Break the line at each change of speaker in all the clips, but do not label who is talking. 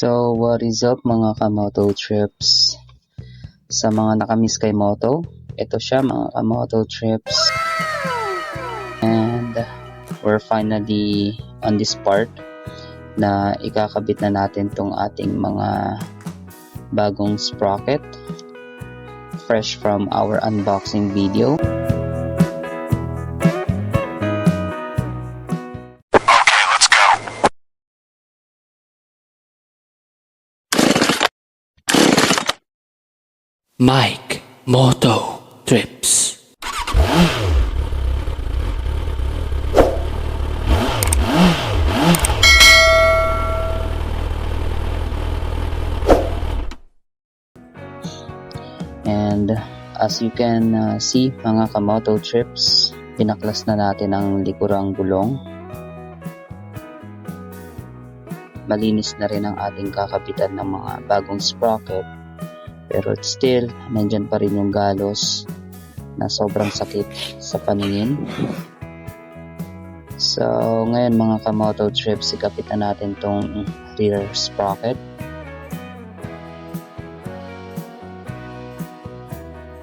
So, what is up mga kamoto trips? Sa mga nakamiss kay Moto, ito siya mga kamoto trips. And we're finally on this part na ikakabit na natin tong ating mga bagong sprocket fresh from our unboxing video.
Mike Moto Trips.
And as you can see mga kamoto trips, pinaklas na natin ang likurang gulong. Malinis na rin ang ating kakapitan ng mga bagong sprocket. Pero still, nandyan pa rin yung galos na sobrang sakit sa paningin. So, ngayon mga kamoto trips, ikapit na natin tong rear sprocket.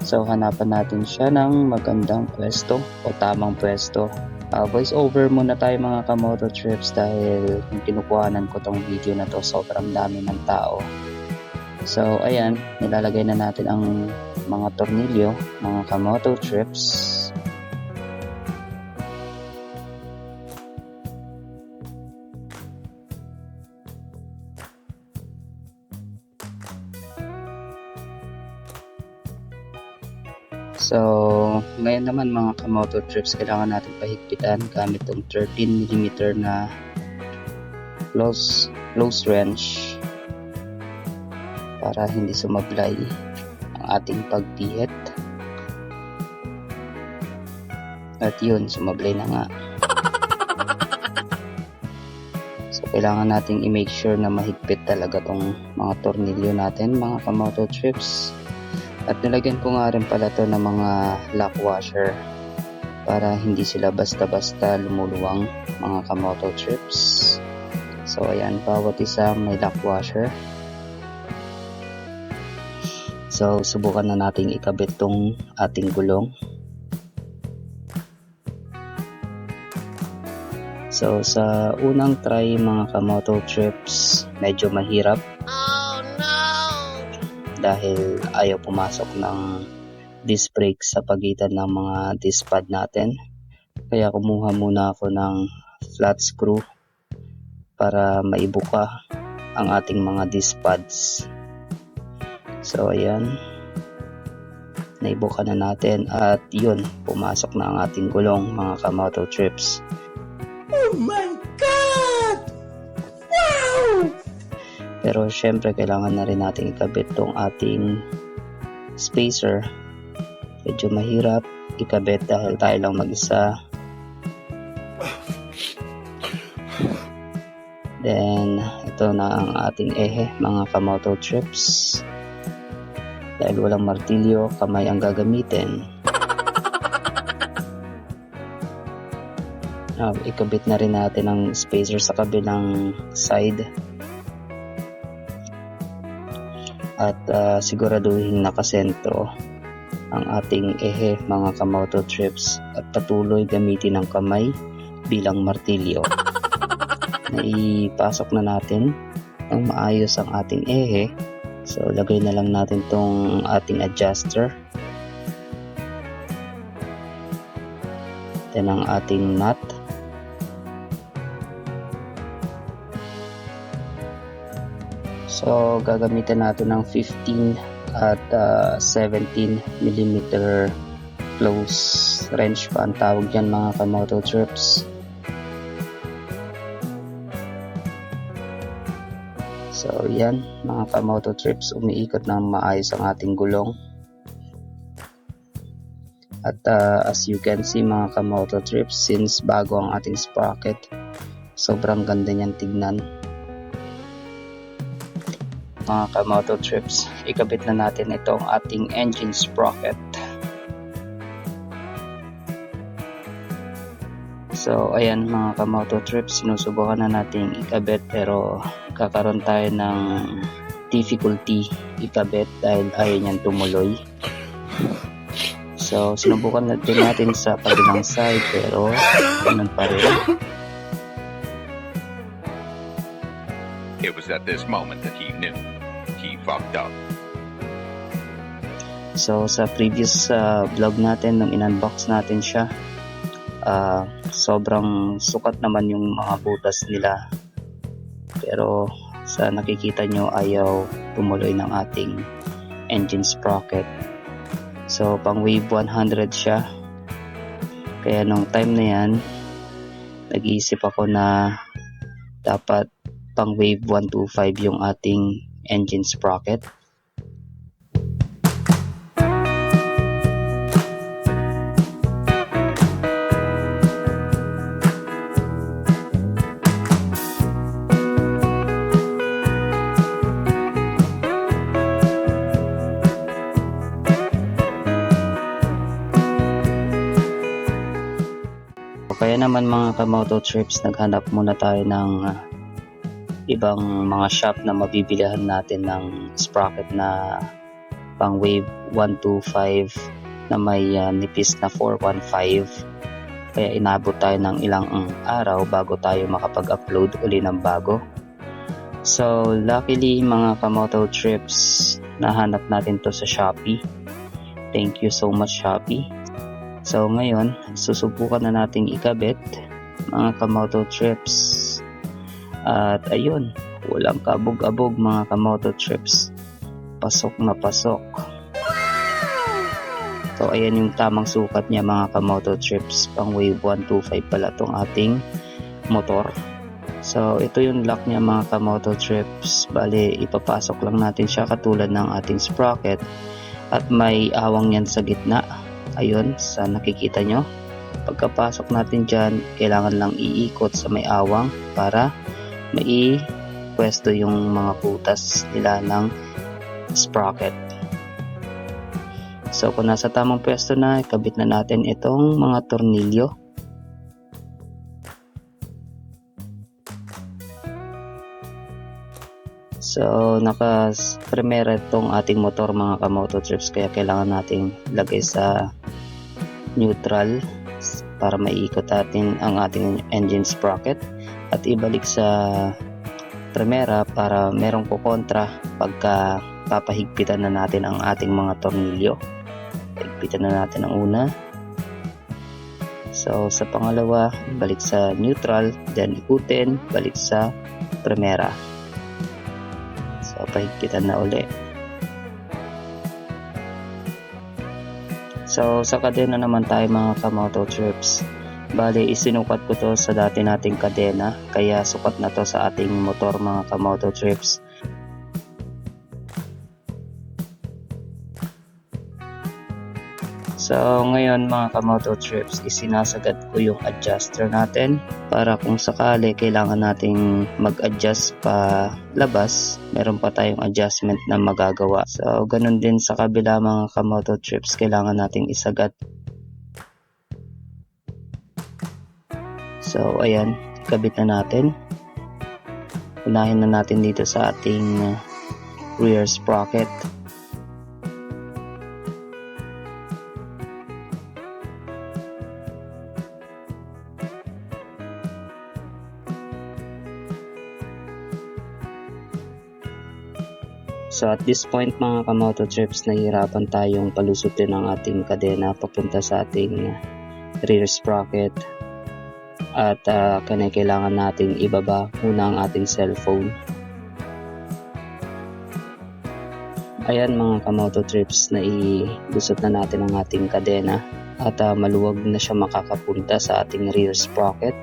So, hanapan natin siya ng magandang pwesto o tamang pwesto. Voice over muna tayo mga kamoto trips dahil yung kinukuhanan ko tong video na to, sobrang dami ng tao. So, ayan, nilalagay na natin ang mga tornilyo, mga kamoto trips. So, ngayon naman mga kamoto trips, kailangan natin pahigpitan gamit itong 13mm na close wrench para hindi sumablay ang ating pagpihit. At yun, sumablay na nga. So, kailangan nating i-make sure na mahigpit talaga tong mga tornilyo natin, mga kamoto trips. At nilagyan ko nga rin pala to ng mga lock washer para hindi sila basta-basta lumuluwang, mga kamoto trips. So, ayan, bawat isa may lock washer. So, subukan na nating ikabit tong ating gulong. So, sa unang try mga kamoto trips, medyo mahirap. Oh no! Dahil ayaw pumasok ng disc brake sa pagitan ng mga disc pad natin. Kaya kumuha muna ako ng flat screw para maibuka ang ating mga disc pads. So, ayan. Naibuka na natin at yun, pumasok na ang ating gulong, mga kamoto trips.
Oh my God! Wow!
Pero syempre, kailangan na rin natin ikabit tong ating spacer. Medyo mahirap ikabit dahil tayo lang mag-isa. Then, ito na ang ating ehe, mga kamoto trips. Dahil walang martilyo, kamay ang gagamitin. Ikabit na rin natin ang spacer sa kabilang side. At siguraduhin nakasentro ang ating ehe, mga kamoto trips. At patuloy gamitin ang kamay bilang martilyo. Naipasok na natin ang maayos ang ating ehe. So, lagay na lang natin tong ating adjuster. Then, ang ating nut. So, gagamitin natin ng 15 at 17mm close wrench pa ang tawag dyan, mga kamoto trips. So, yan, mga kamoto trips, umiikot ng maayos ang ating gulong. At as you can see, mga kamoto trips, since bago ang ating sprocket, sobrang ganda niyan tignan. Mga kamoto trips, ikabit na natin itong ating engine sprocket. So, ayan mga kamoto trips, sinusubukan na natin ikabit pero kakaroon tayo ng difficulty ikabit dahil ayaw niyang tumuloy. So sinubukan natin sa kabilang side pero ganun pa rin.
It was at this moment that he knew he fucked up.
So sa previous vlog natin nung in-unbox natin siya, sobrang sukat naman yung mga butas nila. Pero sa nakikita nyo ayaw tumuloy ng ating engine sprocket. So pang wave 100 siya. Kaya nung time na yan, nag-iisip ako na dapat pang wave 125 yung ating engine sprocket. Kaya naman mga ka-moto trips, naghanap muna tayo ng ibang mga shop na mabibilihan natin ng sprocket na pang wave 125 na may nipis na 415. Kaya inabot tayo ng ilang araw bago tayo makapag-upload uli ng bago. So luckily mga ka-moto trips, nahanap natin to sa Shopee. Thank you so much Shopee. So ngayon, susubukan na nating ikabit mga ka-moto trips. At ayun, walang kabog-abog mga ka-moto trips. Pasok na pasok. So ayan yung tamang sukat niya mga ka-moto trips. Pang wave 125 pala tong ating motor. So ito yung lock niya mga ka-moto trips. Bale, ipapasok lang natin siya katulad ng ating sprocket. At may awang yan sa gitna. Ayun, sa nakikita nyo. Pagkapasok natin dyan, kailangan lang iikot sa may awang para mai-pwesto yung mga butas nila ng sprocket. So kung nasa tamang pwesto na, ikabit na natin itong mga tornilyo. So naka-primera itong ating motor mga ka-moto trips, kaya kailangan nating lagay sa neutral para maiikot natin ang ating engine sprocket at ibalik sa primera para merong kukontra pagka papahigpitan na natin ang ating mga tornilyo. Higpitan na natin ang una. So sa pangalawa, balik sa neutral, then ikutin, balik sa primera. So pahigpitan na uli. So sa kadena naman tayo mga ka-moto trips. Bale, isinukat ko to sa dati nating kadena, kaya sukat na to sa ating motor mga ka-moto trips. So ngayon mga ka-moto trips, isinasagad ko yung adjuster natin para kung sakali kailangan nating mag-adjust pa labas, meron pa tayong adjustment na magagawa. So ganun din sa kabila mga ka-moto trips, kailangan nating isagad. So ayan, kabit na natin. Unahin na natin dito sa ating rear sprocket. So at this point mga ka-moto trips, nahihirapan tayong palusutin ang ating kadena papunta sa ating rear sprocket. At kailangan nating ibaba muna ang ating cellphone. Ayan mga ka-moto trips, nailusot na natin ang ating kadena at maluwag na siya makakapunta sa ating rear sprocket.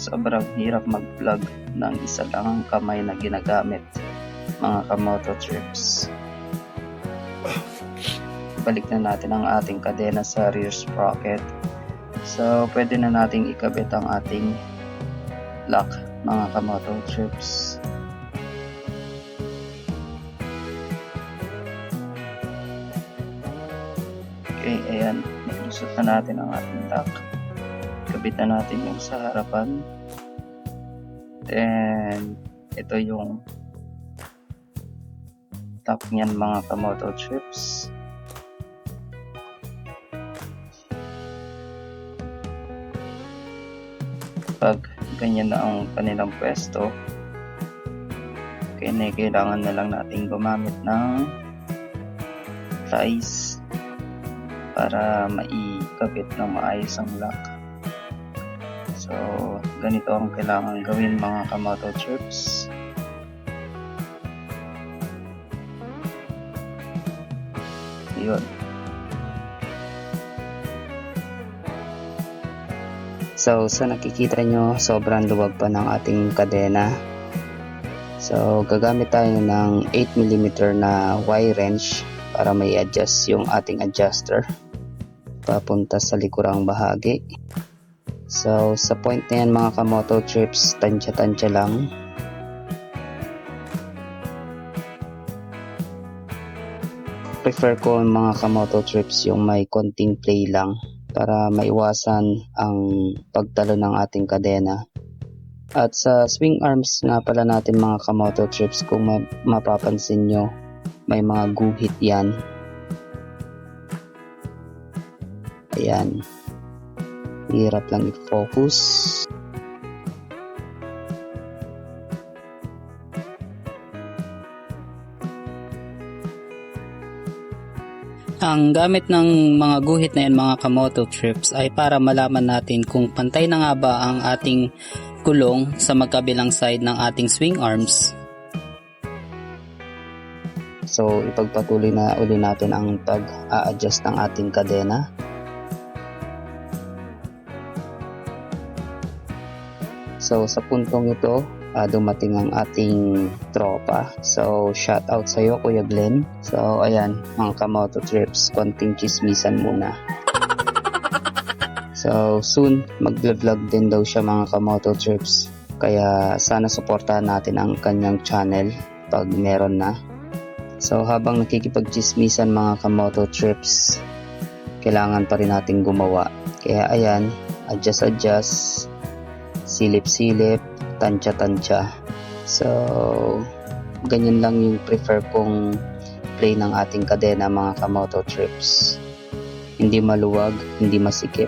Sobrang hirap mag-vlog ng isa lang ang kamay na ginagamit mga ka-moto trips. Balik na natin ang ating kadena sa rear sprocket. So pwede na nating ikabit ang ating lock mga ka-moto trips. Okay, ayan. Nalusot na natin ang ating lock. Kabitan natin yung sa harapan. Then, ito yung top niyan mga kamoto trips. Pag ganyan na ang kanilang pwesto, kailangan na lang natin gumamit ng ties para maikabit ng maayos ang lock. So, ganito ang kailangan gawin mga kamoto trips. Yun. So, sa nakikita nyo, sobrang luwag pa ng ating kadena. So, gagamit tayo ng 8mm na Y wrench para may adjust yung ating adjuster papunta sa likurang bahagi. So, sa point na yan mga kamoto trips, tansya-tansya lang. Prefer ko mga kamoto trips yung may konting play lang para maiwasan ang pagtalo ng ating kadena. At sa swing arms nga pala natin mga kamoto trips, kung mapapansin nyo, may mga guhit yan. Ayan. Hirap lang i-focus. Ang gamit ng mga guhit na yan mga kamoto trips ay para malaman natin kung pantay na nga ba ang ating gulong sa magkabilang side ng ating swing arms. So ipagpatuloy na uli natin ang pag-a-adjust ng ating kadena. So sa puntong ito, dumating ang ating tropa. So shout out sa iyo Kuya Glenn. So ayan mga kamoto trips, konting chismisan muna. So soon mag-vlog din daw siya mga kamoto trips. Kaya sana suportahan natin ang kanyang channel pag meron na. So habang nakikipag-chismisan mga kamoto trips, kailangan pa rin natin gumawa. Kaya ayan, adjust, silip-silip, tansya-tansya. So, ganyan lang yung prefer kong play ng ating kadena mga kamoto trips. Hindi maluwag, hindi masikip.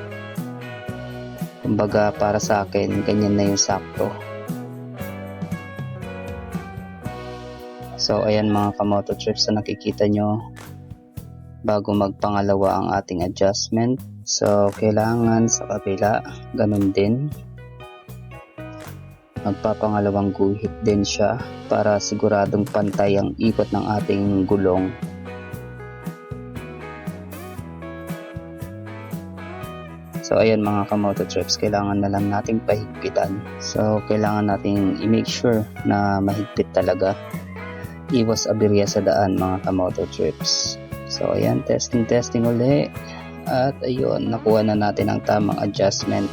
Kumbaga para sa akin, ganyan na yung sakto. So, ayan mga kamoto trips na nakikita nyo bago magpangalawa ang ating adjustment. So, kailangan sa kabila, ganun din. Magpapangalawang guhit din siya para siguradong pantay ang ikot ng ating gulong. So ayan mga kamoto trips, kailangan na lang nating pahigpitan. So kailangan nating i-make sure na mahigpit talaga. Iwas aberya sa daan mga kamoto trips. So ayan, testing uli. At ayun, nakuha na natin ang tamang adjustment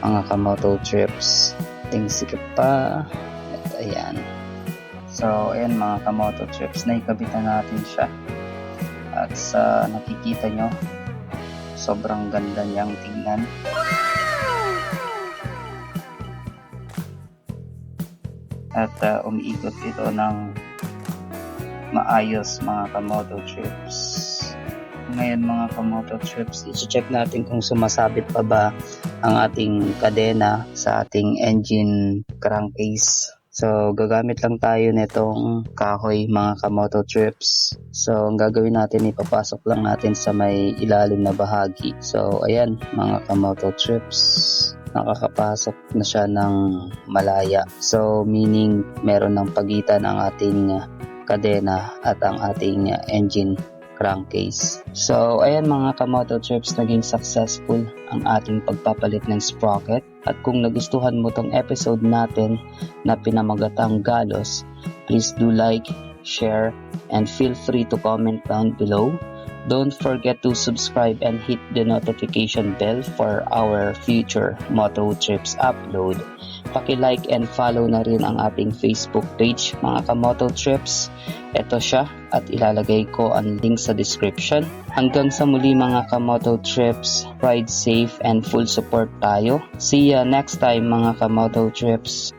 mga kamoto trips. Sikip pa. At ayan. So ayan mga kamoto trips, naikabitan natin siya. At sa nakikita nyo, sobrang ganda niyang tingnan. At umiikot ito ng maayos mga kamoto trips. Ngayon mga kamoto trips, i-check natin kung sumasabit pa ba ang ating kadena sa ating engine crankcase. So gagamit lang tayo nitong kahoy mga kamoto trips. So ang gagawin natin, ipapasok lang natin sa may ilalim na bahagi. So ayan mga kamoto trips, nakakapasok na siya ng malaya. So meaning meron ng pagitan ang ating kadena at ang ating engine crankcase. So ayan mga kamoto trips, naging successful ang ating pagpapalit ng sprocket. At kung nagustuhan mo tong episode natin na pinamagatang galos, please do like, share, and feel free to comment down below. Don't forget to subscribe and hit the notification bell for our future Moto Trips upload. Paki-like and follow na rin ang ating Facebook page mga Kamoto Trips. Ito siya at ilalagay ko ang link sa description. Hanggang sa muli mga Kamoto Trips, ride safe and full support tayo. See ya next time mga Kamoto Trips.